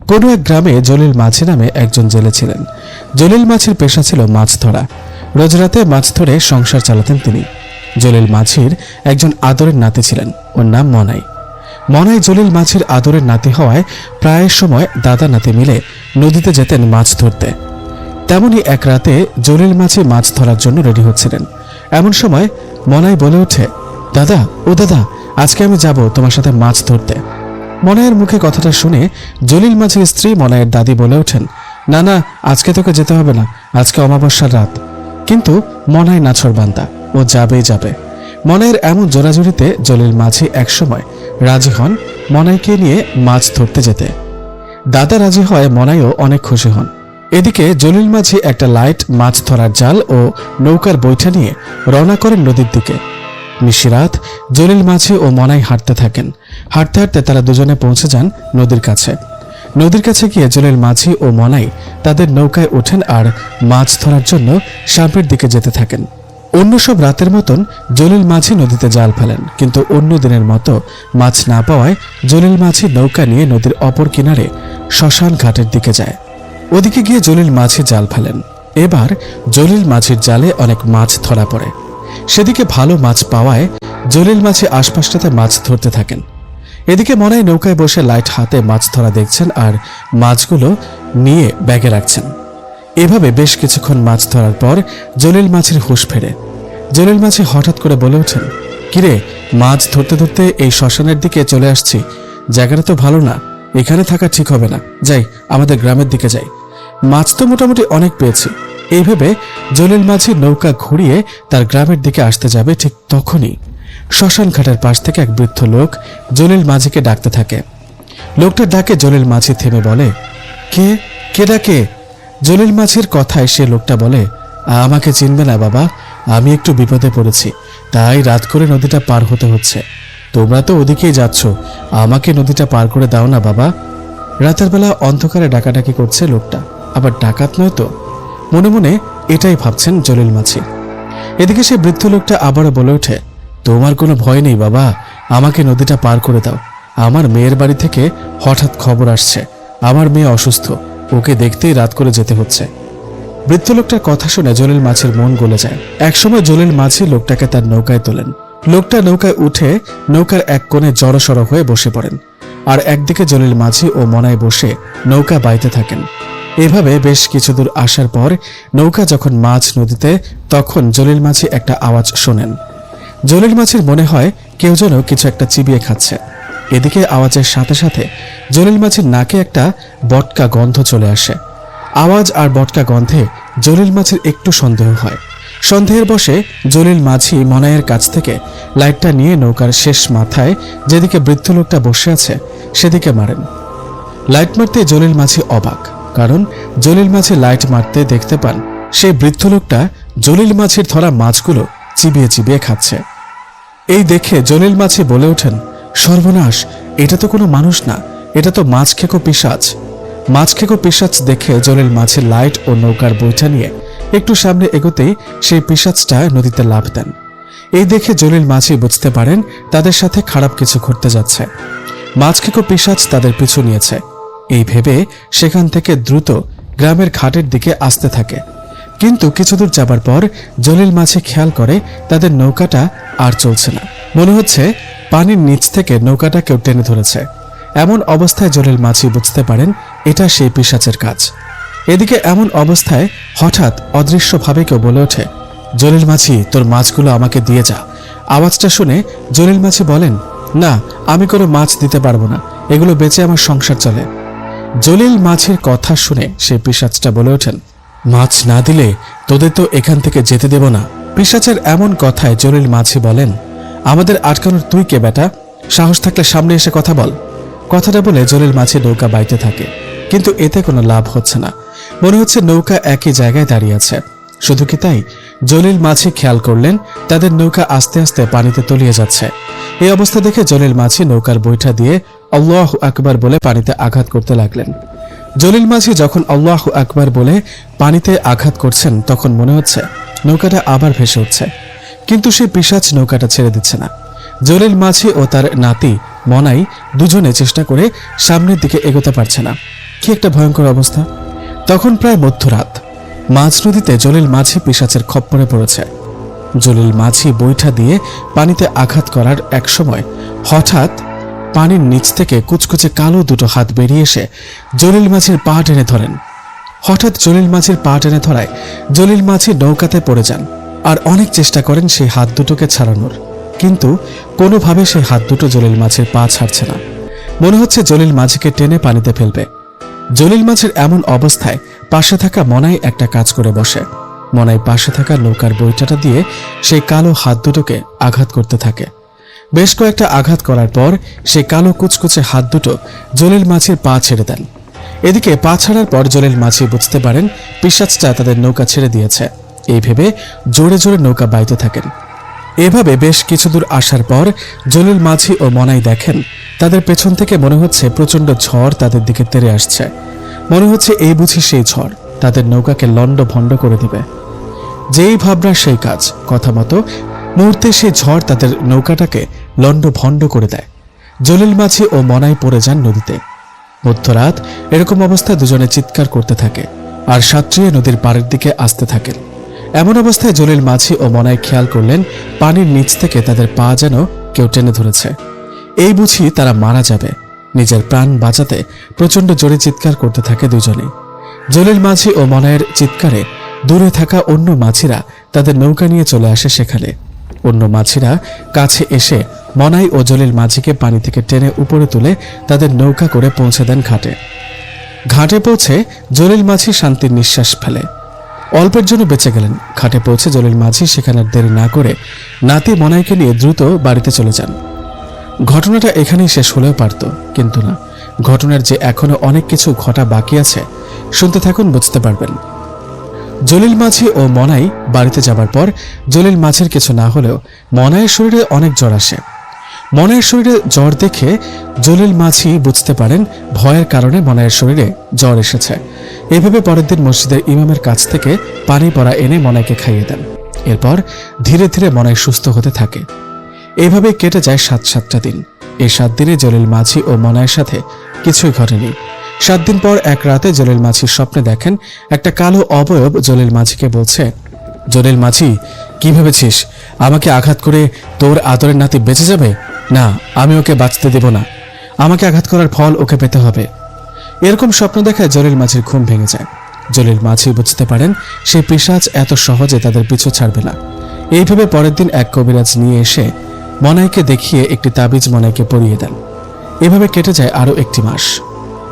কোনো এক গ্রামে জলিল মাঝি নামে একজন জেলে ছিলেন। জলিল মাঝির পেশা ছিল মাছ ধরা। রোজ রাতে মাছ ধরে সংসার চালাতেন তিনি। জলিল মাঝির একজন আদরের নাতি ছিলেন, ওর নাম মনাই। মনাই জলিল মাঝির আদরের নাতি হওয়ায় প্রায় সময় দাদা নাতি মিলে নদীতে যেতেন মাছ ধরতে। তেমনি এক রাতে জলিল মাঝি মাছ ধরার জন্য রেডি হচ্ছিলেন। এমন সময় মনাই বলে ওঠে, দাদা, ও দাদা, আজকে আমি যাব তোমার সাথে মাছ ধরতে। মনাইয়ের মুখে কথাটা শুনে জলিল মাঝির স্ত্রী মনাইয়ের দাদি বলে ওঠেন, না না, আজকে তোকে যেতে হবে না, আজকে অমাবস্যার রাত। কিন্তু মনাই নাছোড়বান্দা, ও যাবেই যাবে। মনাইয়ের এমন জোরাজুরিতে জলিল মাঝি একসময় রাজি হন মনাইকে নিয়ে মাছ ধরতে যেতে। দাদা রাজি হয়, মনাইও অনেক খুশি হন। এদিকে জলিল মাঝি একটা লাইট, মাছ ধরার জাল ও নৌকার বৈঠা নিয়ে রওনা করেন নদীর দিকে। নিশিরাত জলিল মাঝি ও মনাই হাঁটতে থাকেন। হাঁটতে হাঁটতে তারা দুজনে পৌঁছে যান নদীর কাছে। নদীর কাছে গিয়ে জলিল মাঝি ও মনাই তাদের নৌকায় ওঠেন আর মাছ ধরার জন্য সামনের দিকে যেতে থাকেন। অন্য সব রাতের মতন জলিল মাঝি নদীতে জাল ফেলেন, কিন্তু অন্য দিনের মতো মাছ না পাওয়ায় জলিল মাঝি নৌকা নিয়ে নদীর অপর কিনারে শ্মশান ঘাটের দিকে যায়। ওদিকে গিয়ে জলিল মাঝি জাল ফেলেন। এবার জলিল মাঝির জালে অনেক মাছ ধরা পড়ে। সেদিকে ভালো মাছ পাওয়ায় জলিল মাঝি আশপাশটাতে মাছ ধরতে থাকেন। এদিকে মনাই নৌকায় বসে লাইট হাতে মাছ ধরা দেখছেন আর মাছগুলো নিয়ে ব্যাগে রাখছেন। এভাবে বেশ কিছুক্ষণ মাছ ধরার পর জলিল মাঝির হুঁশ ফেরে। জলিল মাঝি হঠাৎ করে বলে ওঠেন, কিরে, মাছ ধরতে ধরতে এই শ্মশানের দিকে চলে আসছি, জায়গাটা তো ভালো না, এখানে থাকা ঠিক হবে না, যাই আমাদের গ্রামের দিকে যাই। মাছ তো মোটামুটি অনেক পেয়েছি। এইভাবে জলিল মাঝি নৌকা ঘুরিয়ে তার গ্রামের দিকে আসতে যাবে, ঠিক তখনই শ্মশান ঘাটের পাশ থেকে এক বৃদ্ধ লোক জলিল মাঝিকে ডাকতে থাকে। লোকটার ডাকে জলিল মাঝি থেমে বলে, কে কে ডাকে? জলিল মাঝির কথায় সে লোকটা বলে, আমাকে চিনবে না বাবা, আমি একটু বিপদে পড়েছি, তাই রাত করে নদীটা পার হতে হচ্ছে। তোমরা তো ওদিকেই যাচ্ছ, আমাকে নদীটা পার করে দাও না বাবা। রাতের বেলা অন্ধকারে ডাকাডাকি করছে লোকটা, আবার ডাকাত নয় তো? মনে মনে এটাই ভাবছেন জলিল মাঝি। এদিকে সে বৃদ্ধ লোকটা আবারও বলে ওঠে, তোমার কোনো ভয় নেই বাবা, আমাকে নদীটা পার করে দাও। আমার মেয়ের বাড়ি থেকে হঠাৎ খবর আসছে, আমার মেয়ে অসুস্থ, ওকে দেখতেই রাত করে যেতে হচ্ছে। বৃদ্ধ লোকটার কথা শুনে জলিল মাঝির মন গলে যায়। একসময় জলিল মাঝি লোকটাকে তার নৌকায় তোলেন। লোকটা নৌকায় উঠে নৌকার এক কোণে জড়সড় হয়ে বসে পড়েন, আর একদিকে জলিল মাঝি ও মনায় বসে নৌকা বাইতে থাকেন। এভাবে বেশ কিছু দূর আসার পর নৌকা যখন মাঝ নদীতে, তখন জলিল মাঝি একটা আওয়াজ শোনেন। জলিল মাঝির মনে হয় কেউ যেন কিছু একটা চিবিয়ে খাচ্ছে। এদিকে আওয়াজের সাথে সাথে জলিল মাঝির নাকে একটা বটকা গন্ধ চলে আসে। আওয়াজ আর বটকা গন্ধে জলিল মাঝির একটু সন্দেহ হয়। সন্দেহের বশে জলিল মাঝি মনাইয়ের কাছ থেকে লাইটটা নিয়ে নৌকার শেষ মাথায় যেদিকে বৃদ্ধ লোকটা বসে আছে সেদিকে মারেন। লাইট মারতে জলিল মাঝি অবাক, কারণ জলিল মাঝি লাইট মারতে দেখতে পান সেই বৃদ্ধ লোকটা জলিল মাঝির ধরা মাছগুলো চিবিয়ে চিবিয়ে খাচ্ছে। এই দেখে জলিল মাঝি বলে ওঠেন, সর্বনাশ, এটা তো কোনো মানুষ না, এটা তো মাছ খেকো পিশাচ। মাছ খেকো পিশাচ দেখে জলিল মাঝি লাইট ও নৌকার বৈঠা নিয়ে একটু সামনে এগোতেই সেই পিশাচটা নদীতে লাফ দেন। এই দেখে জলিল মাঝি বুঝতে পারেন তাদের সাথে খারাপ কিছু ঘটতে যাচ্ছে। মাছ খেকো পিশাচ তাদের পিছু নিয়েছে। এই ভেবে সেখান থেকে দ্রুত গ্রামের ঘাটের দিকে আসতে থাকে। কিন্তু কিছুদূর যাবার পর জলিল মাঝি খেয়াল করে তাদের নৌকাটা আর চলছে না। মনে হচ্ছে পানির নিচ থেকে নৌকাটা কেউ টেনে ধরেছে। এমন অবস্থায় জলিল মাঝি বুঝতে পারেন এটা সেই পিশাচের কাজ। এদিকে এমন অবস্থায় হঠাৎ অদৃশ্যভাবে কেউ বলে ওঠে, জলিল মাঝি, তোর মাছগুলো আমাকে দিয়ে যা। আওয়াজটা শুনে জলিল মাঝি বলেন, না, আমি কোনো মাছ দিতে পারবো না, এগুলো বেচে আমার সংসার চলে। জলিল মাঝির কথা শুনে সেই পিশাচটা বলে ওঠেন, মাছ না দিলে তোদের তো এখান থেকে যেতে দেব না। পিশাচের এমন কথায় জলিল মাঝি বলেন, আমাদের আটকানোর তুই কে বেটা? সাহস থাকলে সামনে এসে কথা বল। কথাটা বলে জলিল মাঝি নৌকা বাইতে থাকে, কিন্তু এতে কোনো লাভ হচ্ছে না। মনে হচ্ছে নৌকা একই জায়গায় দাঁড়িয়ে আছে। শুধু কি তাই, জলিল মাঝি খেয়াল করলেন তাদের নৌকা আস্তে আস্তে পানিতে তলিয়ে যাচ্ছে। এই অবস্থা দেখে জলিল মাঝি নৌকার বৈঠা দিয়ে আল্লাহু আকবার বলে পানিতে আঘাত করতে লাগলেন। জলিল মাঝি যখন আল্লাহু আকবার বলে পানিতে আঘাত করছেন, তখন মনে হচ্ছে নৌকাটা আবার ভেসে উঠছে, কিন্তু সেই পিশাচ নৌকাটা ছেড়ে দিচ্ছে না। জলিল মাঝি ও তার নাতি মনাই দুজনে চেষ্টা করে সামনের দিকে এগোতে পারছে না। কি একটা ভয়ঙ্কর অবস্থা। তখন প্রায় মধ্যরাত। মাঝ নদীতে জলিল মাঝি পিশাচের খপ্পরে পড়েছে। জলিল মাঝি বৈঠা দিয়ে পানিতে আঘাত করার এক সময় হঠাৎ পানির নিচ থেকে কুচকুচে কালো দুটো হাত বেরিয়ে এসে জলিল মাঝির পা টেনে ধরেন। হঠাৎ জলিল মাঝির পা টেনে ধরায় জলিল মাঝি নৌকাতে পড়ে যান আর অনেক চেষ্টা করেন সেই হাত দুটোকে ছাড়ানোর, কিন্তু কোনোভাবে সেই হাত দুটো জলিল মাঝির পা ছাড়ছে না। মনে হচ্ছে জলিল মাঝিকে টেনে পানিতে ফেলবে। জলিল মাঝির এমন অবস্থায় পাশে থাকা মনাই একটা কাজ করে বসে। মনাই পাশে থাকা নৌকার বৈঠাটা দিয়ে সেই কালো হাত দুটোকে আঘাত করতে থাকে। বেশ কয়েকটা আঘাত করার পর সেই কালো কুচকুচে হাত দুটো জলিল মাঝির পা ছেড়ে দেন। এদিকে পা ছাড়ার পর জলিল মাঝি বুঝতে পারেন পিশাচটা তাদের নৌকা ছেড়ে দিয়েছে। এই ভেবে জোরে জোরে নৌকা বাইতে থাকেন। এভাবে বেশ কিছু দূর আসার পর জলিল মাঝি ও মনাই দেখেন তাদের পেছন থেকে মনে হচ্ছে প্রচণ্ড ঝড় তাদের দিকে তেড়ে আসছে। মনে হচ্ছে এই বুঝি সেই ঝড় তাদের নৌকাকে লন্ড ভন্ড করে দিবে। যেই ভাবনা সেই কাজ, কথা মতো মুহূর্তে সেই ঝড় তাদের নৌকাটাকে লন্ড ভন্ড করে দেয়। জলিল মাঝি ও মনাই পড়ে যান নদীতে। মধ্যরাত এরকম অবস্থায় দুজনে চিৎকার করতে থাকে আর সাঁতরিয়ে নদীর পাড়ের দিকে আসতে থাকেন। এমন অবস্থায় জলিল মাঝি ও মনাই খেয়াল করলেন পানির নিচ থেকে তাদের পা যেন কেউ টেনে ধরেছে। এই বুঝি তারা মারা যাবে। নিজের প্রাণ বাঁচাতে প্রচণ্ড জোরে চিৎকার করতে থাকে দুজনে। জলিল মাঝি ও মনাইয়ের চিৎকারে দূরে থাকা অন্য মাঝিরা তাদের নৌকা নিয়ে চলে আসে সেখানে। অন্য মাঝিরা কাছে এসে মনাই ও জলিল মাঝিকে পানি থেকে টেনে উপরে তুলে তাদের নৌকা করে পৌঁছে দেন ঘাটে। ঘাটে পৌঁছে জলিল মাঝি শান্তির নিঃশ্বাস ফেলে। অল্পের জন্য বেঁচে গেলেন। ঘাটে পৌঁছে জলিল মাঝি সেখানে দেরি না করে নাতি মনাইকে নিয়ে দ্রুত বাড়িতে চলে যান। ঘটনাটা এখানেই শেষ হলেও পারত, কিন্তু না, ঘটনার যে এখনো অনেক কিছু ঘটা বাকি আছে, শুনতে থাকুন, বুঝতে পারবেন। জলিল মাঝি ও মনাই বাড়িতে যাবার পর জলিল মাঝির কিছু না হলেও মনাইয়ের শরীরে অনেক জ্বর আসে। মনাইয়ের শরীরে জ্বর দেখে জলিল মাঝি বুঝতে পারেন ভয়ের কারণে মনাইয়ের শরীরে জ্বর এসেছে। এভাবে পরের দিন মসজিদের ইমামের কাছ থেকে পানি পড়া এনে মনাইকে খাইয়ে দেন। এরপর ধীরে ধীরে মনাই সুস্থ হতে থাকে। এইভাবে কেটে যায় 7 দিন। এই 7 দিনে জলিল মাঝি ও মনাইয়ের সাথে কিছুই ঘটেনি। 7 দিন পর এক রাতে জলিল মাঝি স্বপ্নে দেখেন একটা কালো অবয়ব জলিল মাঝিকে বলছে, জলিল মাঝি, কি ভেবেছিস আমাকে আঘাত করে তোর আদরের নাতি বেঁচে যাবে? না, আমি ওকে বাঁচতে দেব না। আমাকে আঘাত করার ফল ওকে পেতে হবে। এরকম স্বপ্ন দেখায় জলিল মাঝির ঘুম ভেঙে যায়। জলিল মাঝি বুঝতে পারেন সেই পিশাচ এত সহজে তাদের পিছু ছাড়বে না। এইভাবে পরের দিন এক কবিরাজ নিয়ে এসে মনাইকে দেখিয়ে একটি তাবিজ মনাইকে পরিয়ে দেন। এভাবে কেটে যায় আরো 1 মাস।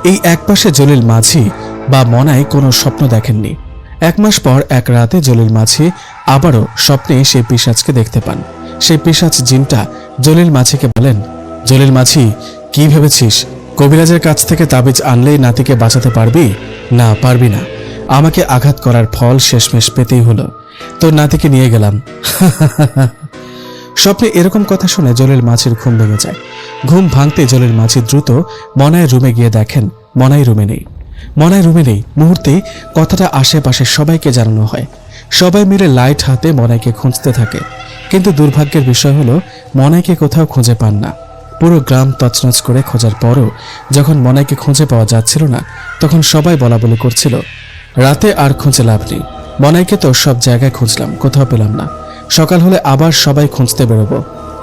এই এক মাসে জলিল মাঝি বা মনাই কোনো স্বপ্ন দেখেননি। 1 মাস পর এক রাতে জলিল মাঝি আবারও স্বপ্নে সেই পিশাচকে দেখতে পান। সেই পিশাচ জিনটা জলিল মাঝিকে বলেন, জলিল মাঝি, কি ভেবেছিস কবিরাজের কাছ থেকে তাবিজ আনলেই নাতিকে বাঁচাতে পারবি? না, পারবি না। আমাকে আঘাত করার ফল শেষমেশ পেতেই হলো। তোর নাতিকে নিয়ে গেলাম। স্বপ্নে এরকম কথা শুনে জলিল মাঝির ঘুম ভেঙে যায়। ঘুম ভাঙতে জলিল মাঝি দ্রুত মনাইয়ের রুমে গিয়ে দেখেন মনাই রুমে নেই। মনাই রুমে নেই মুহূর্তেই কথাটা আশেপাশে সবাইকে জানানো হয়। সবাই মিলে লাইট হাতে মনাইকে খুঁজতে থাকে, কিন্তু দুর্ভাগ্যের বিষয় হলো মনাইকে কোথাও খুঁজে পান না। পুরো গ্রাম তছনছ করে খোঁজার পরও যখন মনাইকে খুঁজে পাওয়া যাচ্ছিল না, তখন সবাই বলাবলি করছিল, রাতে আর খুঁজে লাভ নেই। মনাইকে তো সব জায়গায় খুঁজলাম, কোথাও পেলাম না। সকাল হলে আবার সবাই খুঁজতে বেরোবো।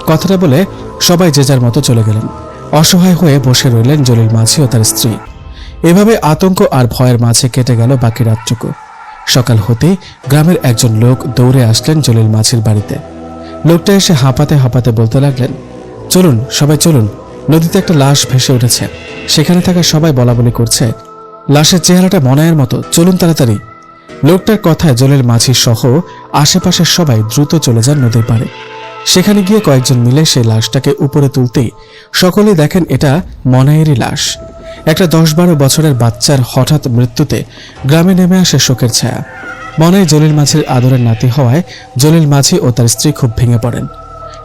কথাটা বলে সবাই যে যার মতো চলে গেলেন। অসহায় হয়ে বসে রইলেন জলিল মাঝি ও তার স্ত্রী। এভাবে আতঙ্ক আর ভয়ের মাঝে কেটে গেল বাকি রাতটুকু। সকাল হতেই গ্রামের একজন লোক দৌড়ে আসলেন জলিল মাঝির বাড়িতে। লোকটা এসে হাঁপাতে হাঁপাতে বলতে লাগলেন, চলুন সবাই চলুন, নদীতে একটা লাশ ভেসে উঠেছে। সেখানে থাকা সবাই বলাবলি করছে, লাশের চেহারাটা মনাইয়ের মতো, চলুন তাড়াতাড়ি। লোকটার কথায় জলিল মাঝি সহ আশেপাশের সবাই দ্রুত চলে যান নদীর পাড়ে। সেখানে গিয়ে কয়েকজন মিলে সেই লাশটাকে উপরে তুলতেই সকলেই দেখেন এটা মনাইয়েরই লাশ। একটা 10-12 বছরের বাচ্চার হঠাৎ মৃত্যুতে গ্রামে নেমে আসে শোকের ছায়া। মনাই জলিল মাঝির আদরের নাতি হওয়ায় জলিল মাঝি ও তার স্ত্রী খুব ভেঙে পড়েন।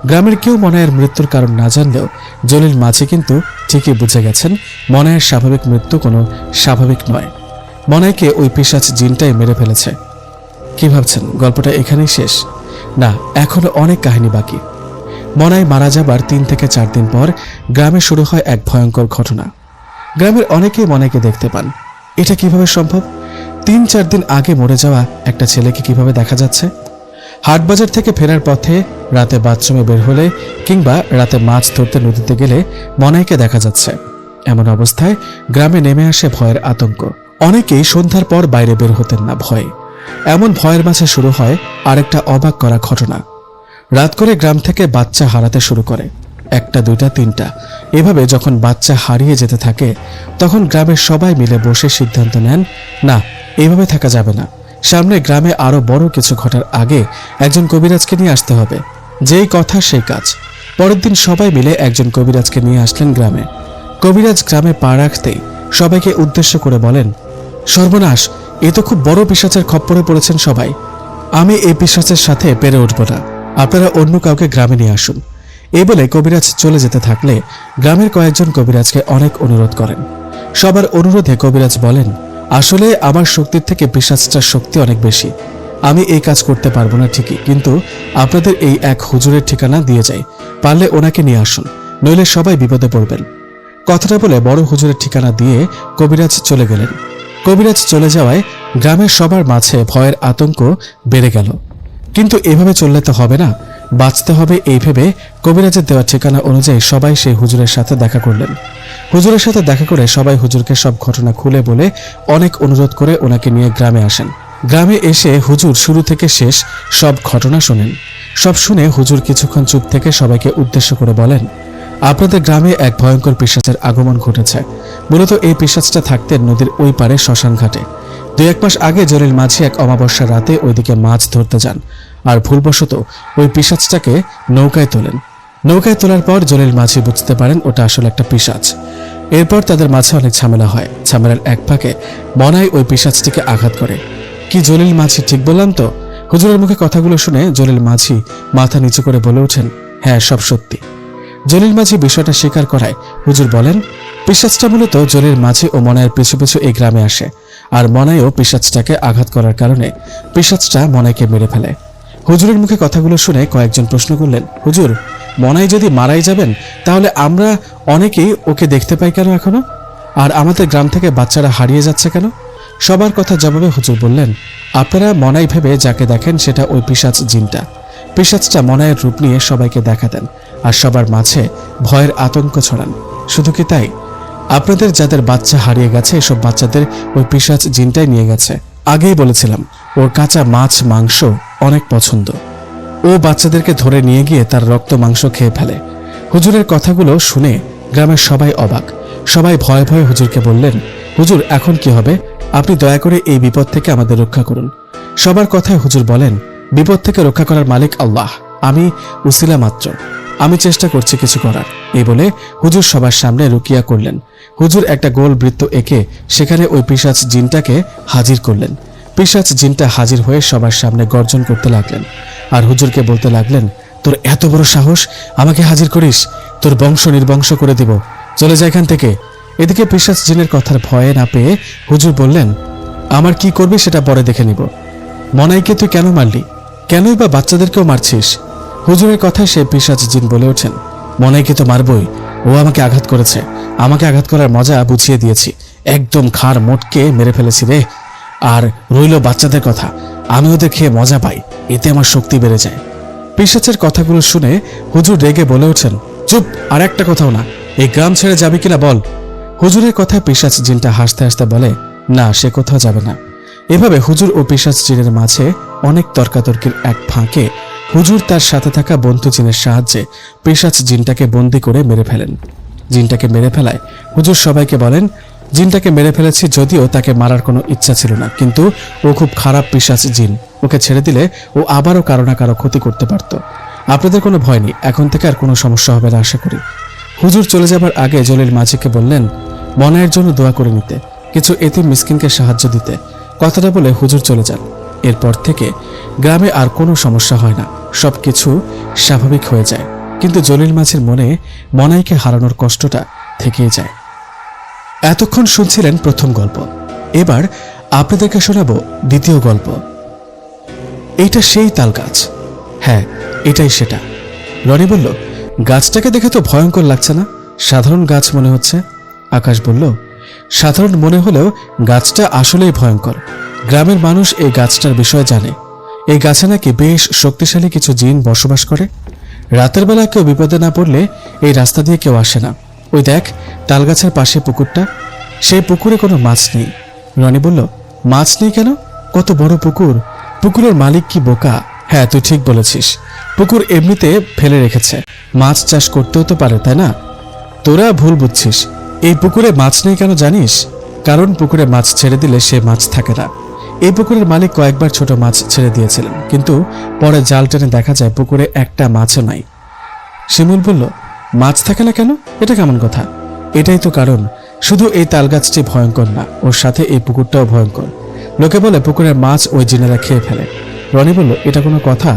গ্রামের কেউ মনাইয়ের মৃত্যুর কারণ না জানলেও জলিল মাঝি কিন্তু ঠিকই বুঝে গেছেন মনাইয়ের স্বাভাবিক মৃত্যু কোনো স্বাভাবিক নয়। মনাইকে ওই পিশাচ জিনটাই মেরে ফেলেছে। কি ভাবছেন গল্পটা এখানেই শেষ? না, এখনো অনেক কাহিনী বাকি। মনাই মারা যাবার 3 থেকে 4 দিন পর গ্রামে শুরু হয় এক ভয়ঙ্কর ঘটনা। গ্রামের অনেকেই মনাইকে দেখতে পান। এটা কিভাবে সম্ভব? 3-4 দিন আগে মরে যাওয়া একটা ছেলেকে কিভাবে দেখা যাচ্ছে? হাটবাজার থেকে ফেরার পথে, রাতে বাথরুমে বের হলে কিংবা রাতে মাছ ধরতে নদীতে গেলে মনাইকে দেখা যাচ্ছে। এমন অবস্থায় গ্রামে নেমে আসে ভয়ের আতঙ্ক। অনেকেই সন্ধ্যার পর বাইরে বের হতেন না ভয়ে। এমন ভয়ের মাঝে শুরু হয় আরেকটা অবাক করা ঘটনা। রাত করে গ্রাম থেকে বাচ্চা হারাতে শুরু করে, 1টা 2টা 3টা। এভাবে যখন বাচ্চা হারিয়ে যেতে থাকে তখন গ্রামের সবাই মিলে বসে সিদ্ধান্ত নেন, না, এইভাবে থাকা যাবে না। সামনে গ্রামে আরো বড় কিছু ঘটার আগে একজন কবিরাজকে নিয়ে আসতে হবে। যেই কথা সেই কাজ। পরের দিন সবাই মিলে একজন কবিরাজকে নিয়ে আসলেন গ্রামে। কবিরাজ গ্রামে পা রাখতেই সবাইকে উদ্দেশ্য করে বলেন, সর্বনাশ, এ তো খুব বড় পিশাচের খপ্পরে পড়েছেন সবাই। আমি এই পিশাচের সাথে পেরে উঠব না, আপনারা অন্য কাউকে গ্রামে নিয়ে আসুন। এই বলে কবিরাজ চলে যেতে থাকলে গ্রামের কয়েকজন কবিরাজকে অনেক অনুরোধ করেন। সবার অনুরোধে কবিরাজ বলেন, আসলে আমার শক্তির থেকে পিশাচটার শক্তি অনেক বেশি। আমি এই কাজ করতে পারবো না ঠিকই, কিন্তু আপনাদের এই এক হুজুরের ঠিকানা দিয়ে যাই, পারলে ওনাকে নিয়ে আসুন, নইলে সবাই বিপদে পড়বেন। কথাটা বলে বড় হুজুরের ঠিকানা দিয়ে কবিরাজ চলে গেলেন। কবিরাজ চলে যাওয়ায় গ্রামের সবার মাঝে ভয়ের আতঙ্ক বেড়ে গেল। কিন্তু এভাবে চললে তো হবে না, বাঁচতে হবে এই ভেবে কবিরাজের দেওয়া ঠিকানা অনুযায়ী সবাই সেই হুজুরের সাথে দেখা করলেন। হুজুরের সাথে দেখা করে সবাই হুজুরকে সব ঘটনা খুলে বলে অনেক অনুরোধ করে ওনাকে নিয়ে গ্রামে আসেন। গ্রামে এসে হুজুর শুরু থেকে শেষ সব ঘটনা শোনেন। সব শুনে হুজুর কিছুক্ষণ চুপ থেকে সবাইকে উদ্দেশ্য করে বলেন, আপনাদের গ্রামে এক ভয়ঙ্কর পিশাচের আগমন ঘটেছে। মূলত এই পিশাচটা থাকতেন নদীর ওই পারে শ্মশান ঘাটে। 2-1 মাস আগে জলিল মাঝি এক অমাবস্যার রাতে ওইদিকে মাছ ধরতে যান, আর ভুলবশত ওই পিশাচটাকে নৌকায় তোলেন। নৌকায় তোলার পর জলিল মাঝি বুঝতে পারেন ওটা আসলে একটা পিশাচ। এরপর তাদের মাঝে অনেক ঝামেলা হয়। ঝামেলার এক ফাঁকে মনাই ওই পিশাচটিকে আঘাত করে। কি জলিল মাঝি ঠিক বললাম তো? হুজুরের মুখে কথাগুলো শুনে জলিল মাঝি মাথা নিচু করে বলে ওঠেন, হ্যাঁ, সব সত্যি। জলিল মাঝি বিষয়টা স্বীকার করায় হুজুর বলেন, পিশাচটা মূলত জলিল মাঝি ও মনাইয়ের পিছু পিছু এই গ্রামে আসে, আর মনাইও পিশাচটাকে আঘাত করার কারণে পিশাচটা মনাইকে মেরে ফেলে। হুজুরের মুখে কথাগুলো শুনে কয়েকজন প্রশ্ন করলেন, হুজুর, মনাই যদি মারাই যাবেন তাহলে আমরা অনেকেই ওকে দেখতে পাই কেন এখনো? আর আমাদের গ্রাম থেকে বাচ্চারা হারিয়ে যাচ্ছে কেন? সবার কথা জবাবে হুজুর বললেন, আপনারা মনাই ভেবে যাকে দেখেন সেটা ওই পিশাচ জিনটা। পিশাচটা মনাইয়ের রূপ নিয়ে সবাইকে দেখা দেন আর সবার মাঝে ভয়ের আতঙ্ক ছড়ান। শুধু কি তাই, আপনাদের যাদের বাচ্চা হারিয়ে গেছে এসব বাচ্চাদের ওই পিশাচ জিনটাই নিয়ে গেছে। আগেই বলেছিলাম ওর কাঁচা মাছ মাংস অনেক পছন্দ। ও বাচ্চাদেরকে ধরে নিয়ে গিয়ে তার রক্ত মাংস খেয়ে ফেলে। হুজুরের কথাগুলো শুনে গ্রামের সবাই অবাক। সবাই ভয়ে ভয়ে হুজুরকে বললেন, হুজুর, এখন কি হবে? আপনি দয়া করে এই বিপদ থেকে আমাদের রক্ষা করুন। সবার কথায় হুজুর বলেন, বিপদ থেকে রক্ষা করার মালিক আল্লাহ, আমি উসিলা মাত্র, আমি চেষ্টা করছি কিছু করার। এই বলে হুজুর সবার সামনে রুকিয়া করলেন। হুজুর একটা গোল বৃত্ত এঁকে সেখানে ওই পিশাচ জিনটাকে হাজির করলেন। পিশাচ জিনটা হাজির হয়ে সবার সামনে গর্জন করতে লাগলেন আর হুজুরকে বলতে লাগলেন, তোর এত বড় সাহস, আমাকে হাজির করিস? তোর বংশ নির্বংশ করে দিব, চলে যা এখান থেকে। এদিকে পিশাচ জিনের কথার ভয়ে না পেয়ে হুজুর বললেন, আমার কি করবি সেটা পরে দেখে নিব। মনাইকে তুই কেন মারলি? কেনই বা বাচ্চাদেরকেও মারছিস? হুজুরের কথায় সে পিশাচ জিন বলে ওঠেন, মনাইকে তো মারবই, ও আমাকে আঘাত করেছে, আমাকে আঘাত করার মজা বুঝিয়ে দিয়েছি, একদম খাড় মোটকে মেরে ফেলেছি রে। আর রইল বাচ্চাদের কথা, আমি ওদের খেয়ে মজা পাই, এতে আমার শক্তি বেড়ে যায়। পিশাচের কথাগুলো শুনে হুজুর রেগে বলে ওঠেন, চুপ, আর একটা কথাও না, এই গ্রাম ছেড়ে যাবি কিনা বল। হুজুরের কথায় পিশাচ জিনটা হাসতে হাসতে বলে, না, সে কোথাও যাবে না। এভাবে হুজুর ও পিশাচ জিনের মাঝে অনেক তর্কাতর্কির এক ফাঁকে হুজুর তার সাথে থাকা বন্ধু জিনের সাহায্যে পিশাচ জিনটাকে বন্দি করে মেরে ফেলেন। জিনটাকে মেরে ফেলায় হুজুর সবাইকে বলেন, জিনটাকে মেরে ফেলেছি, যদিও তাকে মারার কোনো ইচ্ছা ছিল না, কিন্তু ও খুব খারাপ পিশাচ জিন, ওকে ছেড়ে দিলে ও আবারও কারো না কারো ক্ষতি করতে পারত। আপনাদের কোনো ভয় নেই, এখন থেকে আর কোনো সমস্যা হবে না আশা করি। হুজুর চলে যাবার আগে জলিল মাঝিকে বললেন, মনাইয়ের জন্য দোয়া করে নিতে, কিছু এতিম মিসকিনকে সাহায্য দিতে। কথাটা বলে হুজুর চলে যান। এরপর থেকে গ্রামে আর কোনো সমস্যা হয় না, সবকিছু স্বাভাবিক হয়ে যায়। কিন্তু জলিল মাঝির মনে মনাইকে হারানোর কষ্টটা থেকেই যায়। এতক্ষণ শুনছিলেন প্রথম গল্প, এবার আপনাদেরকে শোনাবো দ্বিতীয় গল্প। এইটা সেই তাল গাছ। হ্যাঁ, এটাই সেটা। রনি বলল, গাছটাকে দেখে তো ভয়ঙ্কর লাগছে না, সাধারণ গাছ মনে হচ্ছে। আকাশ বলল, সাধারণ মনে হলেও গাছটা আসলেই ভয়ঙ্কর। গ্রামের মানুষ এই গাছটার বিষয়ে জানে। এই গাছে নাকি বেশ শক্তিশালী কিছু জিন বসবাস করে। রাতের বেলা কেউ বিপদে না পড়লে এই রাস্তা দিয়ে কেউ আসে না। ওই দেখ, তালগাছের পাশে পুকুরটা, সেই পুকুরে কোনো মাছ নেই। রনি বলল, মাছ নেই কেন? কত বড় পুকুর! পুকুরের মালিক কি বোকা? হ্যাঁ, তুই ঠিক বলেছিস, পুকুর এমনিতে ফেলে রেখেছে, মাছ চাষ করতেও তো পারে, তাই না? তোরা ভুল বুঝছিস। এই পুকুরে মাছ নেই কেন জানিস? কারণ পুকুরে মাছ ছেড়ে দিলে সে মাছ থাকে না। এই পুকুরের মালিক কয়েকবার ছোট মাছ ছেড়ে দিয়েছিলেন, কিন্তু পরে জাল টেনে দেখা যায় পুকুরে একটা মাছও নাই। শিমুল বলল, মাছ থাকে না কেন? এটা কেমন কথা? এটাই তো কারণ। শুধু এই তালগাছটি ভয়ঙ্কর না, ওর সাথে এই পুকুরটাও ভয়ঙ্কর। লোকে বলে পুকুরের মাছ ওই জিনেরা খেয়ে ফেলে। রনি বলল, এটা কোনো কথা?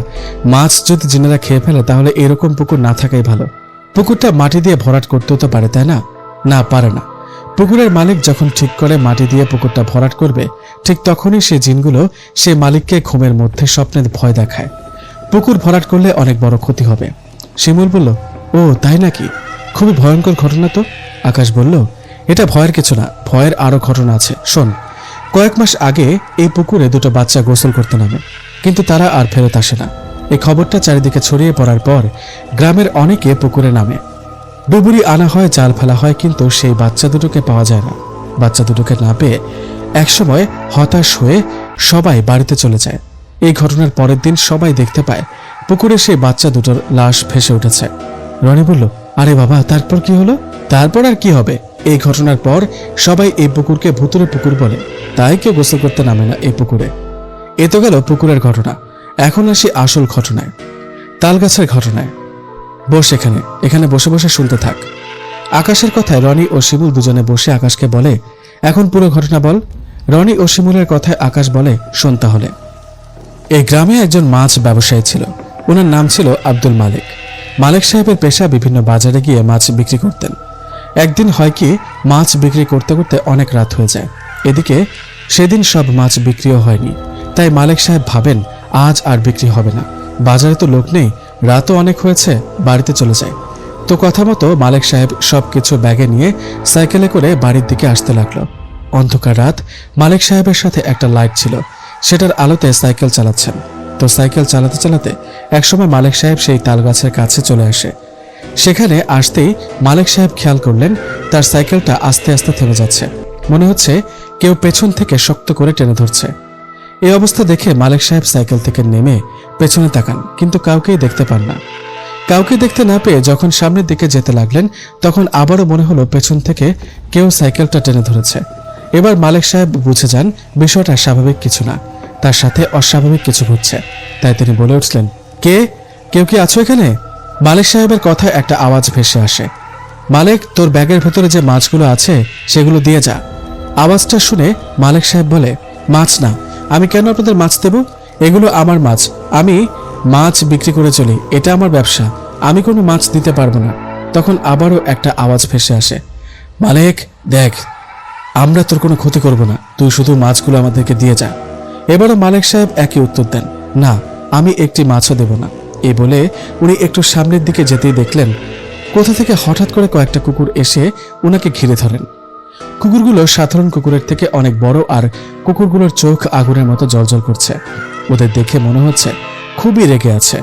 মাছ যদি জিনেরা খেয়ে ফেলে তাহলে এরকম পুকুর না থাকাই ভালো। পুকুরটা মাটি দিয়ে ভরাট করতেও তো পারে, তাই না? না, পারে না। পুকুরের মালিক যখন ঠিক করে মাটি দিয়ে পুকুরটা ভরাট করবে, ঠিক তখনই সে জিনগুলো সে মালিককে ঘুমের মধ্যে স্বপ্নে ভয় দেখায়। পুকুর ভরাট করলে অনেক বড় ক্ষতি হবে। শিমুল বলল, ও তাই নাকি? খুবই ভয়ঙ্কর ঘটনা তো। আকাশ বলল, এটা ভয়ের কিছু না, ভয়ের আরো ঘটনা আছে, শোন। কয়েক মাস আগে এই পুকুরে দুটো বাচ্চা গোসল করতে নামে, কিন্তু তারা আর ফেরত আসে না। এই খবরটা চারিদিকে ছড়িয়ে পড়ার পর গ্রামের অনেকে পুকুরে নামে। ডুবুরি আনা হয়, জাল ফেলা হয়, কিন্তু সেই বাচ্চা দুটোকে পাওয়া যায় না। বাচ্চা দুটোকে না পেয়ে একসময় হতাশ হয়ে সবাই বাড়িতে চলে যায়। এই ঘটনার পরের দিন সবাই দেখতে পায় পুকুরে সেই বাচ্চা দুটোর লাশ ভেসে উঠেছে। রনি বলল, আরে বাবা, তারপর কি হলো? তারপর আর কি হবে? এই ঘটনার পর সবাই এই পুকুরকে ভুতুরে পুকুর বলে, তাই কেউ গোসল করতে নামে না এই পুকুরে। এ তো গেল পুকুরের ঘটনা। এখন আসি আসল ঘটনায়, তালগাছের ঘটনায়। বস এখানে, এখানে বসে বসে শুনতে থাক। আকাশের কথায় রনি ও শিমুল দুজনে বসে আকাশকে বলে, এখন পুরো ঘটনা বল। রনি ও শিমুলের কথায় আকাশ বলে, শোন তাহলে। এই গ্রামে একজন মাছ ব্যবসায়ী ছিল। ওনার নাম ছিল আব্দুল মালিক। মালিক সাহেবের পেশা বিভিন্ন বাজারে গিয়ে মাছ বিক্রি করতেন। একদিন হয় কি, মাছ বিক্রি করতে করতে অনেক রাত হয়ে যায়। এদিকে সেদিন সব মাছ বিক্রিও হয়নি। তাই মালিক সাহেব ভাবেন, আজ আর বিক্রি হবে না, বাজারে তো লোক নেই, রাতও অনেক হয়েছে, বাড়িতে চলে যায়। তো কথা মতো মালিক সাহেব সবকিছু ব্যাগে নিয়ে সাইকেলে করে বাড়ির দিকে আসতে লাগলো। অন্ধকার রাত, মালিক সাহেবের সাথে একটা লাইট ছিল, সেটার আলোতে সাইকেল চালাচ্ছেন। তো সাইকেল চালাতে চালাতে একসময় মালিক সাহেব সেই তালগাছের কাছে চলে আসে। সেখানে আসতেই মালিক সাহেব খেয়াল করলেন তার সাইকেলটা আস্তে আস্তে থেমে যাচ্ছে। মনে হচ্ছে কেউ পেছন থেকে শক্ত করে টেনে ধরছে। এই অবস্থা দেখে মালিক সাহেব সাইকেল থেকে নেমে পেছনে তাকান, কিন্তু কাউকেই দেখতে পান না। কাউকে দেখতে না পেয়ে যখন সামনের দিকে যেতে লাগলেন, তখন আবারও মনে হলো পেছন থেকে কেউ সাইকেলটা টেনে ধরেছে। এবার মালিক সাহেব বুঝে যান বিষয়টা স্বাভাবিক কিছু না, তার সাথে অস্বাভাবিক কিছু ঘটছে। তাই তিনি বলে উঠলেন, কেউ কি আছো এখানে? মালিক সাহেবের কথায় একটা আওয়াজ ভেসে আসে, মালিক, তোর ব্যাগের ভেতরে যে মাছগুলো আছে সেগুলো দিয়ে যা। আওয়াজটা শুনে মালিক সাহেব বলে, মাছ না, আমি কেন আপনাদের মাছ দেব? এগুলো আমার মাছ, আমি মাছ বিক্রি করে চলি, এটা আমার ব্যবসা, আমি কোনো মাছ দিতে পারবো না। তখন আবারও একটা আওয়াজ ভেসে আসে, মালিক দেখ, আমরা তোর কোনো ক্ষতি করব না, তুই শুধু মাছগুলো আমাদেরকে দিয়ে যা। এবারও মালিক সাহেব একই উত্তর দেন, না, আমি একটি মাছও দেব না। এই বলে উনি একটু সামনের দিকে যেতেই দেখলেন কোথা থেকে হঠাৎ করে কয়েকটা কুকুর এসে উনাকে ঘিরে ধরেন। কুকুরগুলো সাধারণ কুকুরের থেকে অনেক বড়, আর কুকুরগুলোর চোখ আগুনের মতো জ্বলজ্বল করছে। ওদের দেখে মনে হচ্ছে খুবই রেগে আছে।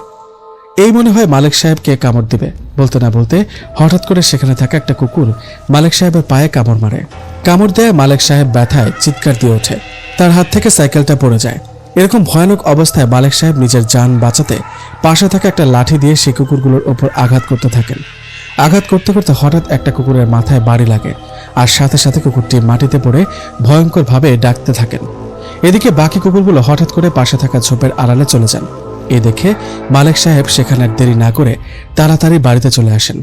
এই মনে হয় মালিক সাহেবকে কামড় দিবে। বলতে না বলতে হঠাৎ করে সেখানে থাকা একটা কুকুর মালিক সাহেবের পায়ে কামড় মারে। কামড় দেয় মালিক সাহেব ব্যথায় চিৎকার দিয়ে ওঠে, তার হাত থেকে সাইকেলটা পড়ে যায়। এরকম ভয়ানক অবস্থায় মালিক সাহেব নিজের জান বাঁচাতে পাশে থাকা একটা লাঠি দিয়ে সেই কুকুরগুলোর ওপর আঘাত করতে থাকেন। আঘাত করতে করতে হঠাৎ একটা কুকুরের মাথায় বাড়ি লাগে, আর সাথে সাথে কুকুরটি মাটিতে পড়ে ভয়ঙ্করভাবে ডাকতে থাকেন। এদিকে বাকি কুকুরগুলো হঠাৎ করে পাশে থাকা ঝোপের আড়ালে চলে যান। এ দেখে মালিক সাহেব সেখানে দেরি না করে তাড়াতাড়ি বাড়িতে চলে আসেন।